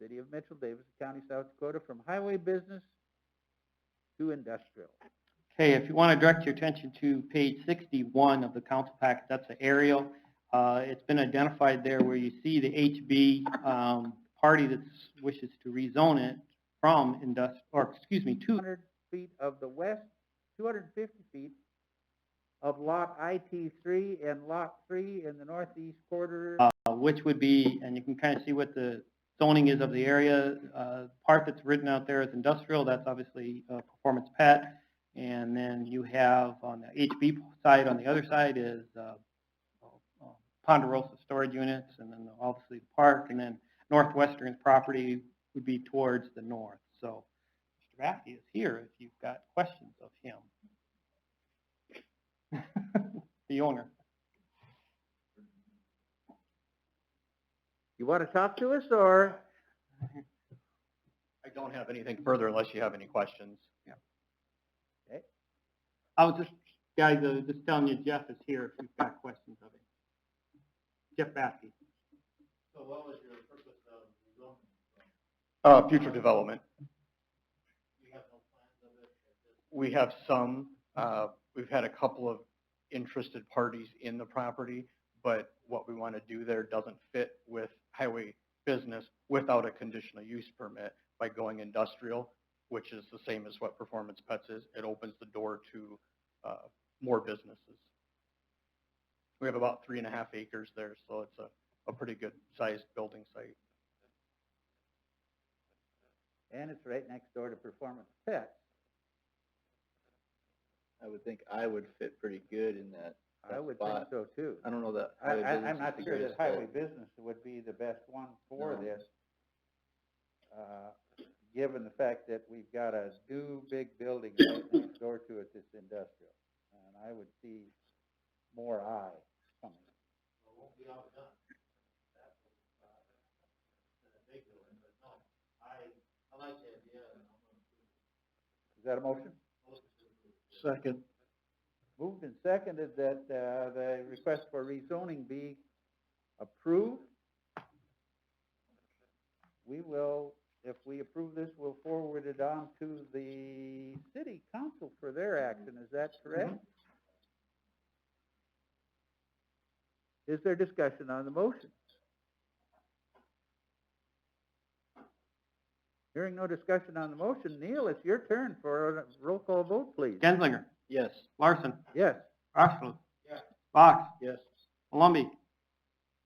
City of Mitchell, Davidson County, South Dakota, from highway business to industrial. Okay, if you want to direct your attention to page 61 of the council packet, that's the aerial. It's been identified there where you see the HB party that wishes to rezone it from 200 feet of the west, 250 feet of lot IT3 and lot 3 in the northeast quarter. Which would be, and you can kind of see what the zoning is of the area. Part that's written out there is industrial. That's obviously performance pet. And then you have on the HB side, on the other side is Ponderosa storage units, and then obviously the park, and then Northwestern's property would be towards the north. So Mr. Baffey is here if you've got questions of him. The owner. You want to talk to us, or? I don't have anything further unless you have any questions. I was just, guys, just telling you Jeff is here if you've got questions of him. Jeff Baffey. So what was your purpose of rezoning? Future development. You have no plans of it? We have some, we've had a couple of interested parties in the property, but what we want to do there doesn't fit with highway business without a conditional use permit by going industrial, which is the same as what Performance Pets is. It opens the door to more businesses. We have about 3.5 acres there, so it's a pretty good sized building site. And it's right next door to Performance Pets. I would think I would fit pretty good in that I would spot. think so too. I don't know that. I'm not sure that highway business would be the best one for No. this, given the fact that we've got a new big building right next door to it that's industrial. And I would see more eye coming. Is that a motion? Second. Moved and seconded that the request for rezoning be approved. We will, if we approve this, we'll forward it on to the city council for their action. Is that correct? Is there discussion on the motion? Hearing no discussion on the motion, Neil, it's your turn for a roll call vote, please. Genslinger, Yes. Larson, Yes. Rossler. Fox, Yes. Malumbi,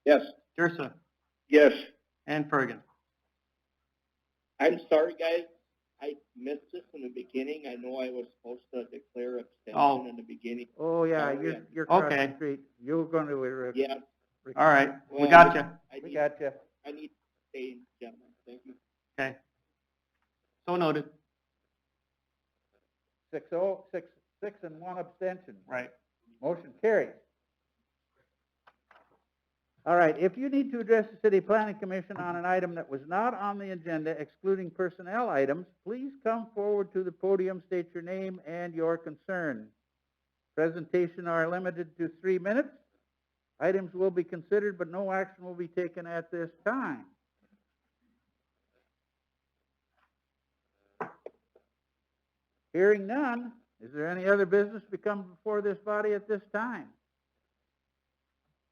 Yes. Dursa, Yes. and Fergus. I'm sorry, guys. I missed this in the beginning. I know I was supposed to declare Oh. abstention in the beginning. Oh, yeah, Sorry. you're crossing Okay. the street. You're going to, Yeah, All right, we Well, got you. I we need, got you. I need to stay, gentlemen. Thank you. Okay. So noted. 6 and 1 abstention. Right. Motion carries. All right, if you need to address the City Planning Commission on an item that was not on the agenda, excluding personnel items, please come forward to the podium, state your name and your concern. Presentation are limited to 3 minutes. Items will be considered, but no action will be taken at this time. Hearing none, is there any other business to come before this body at this time?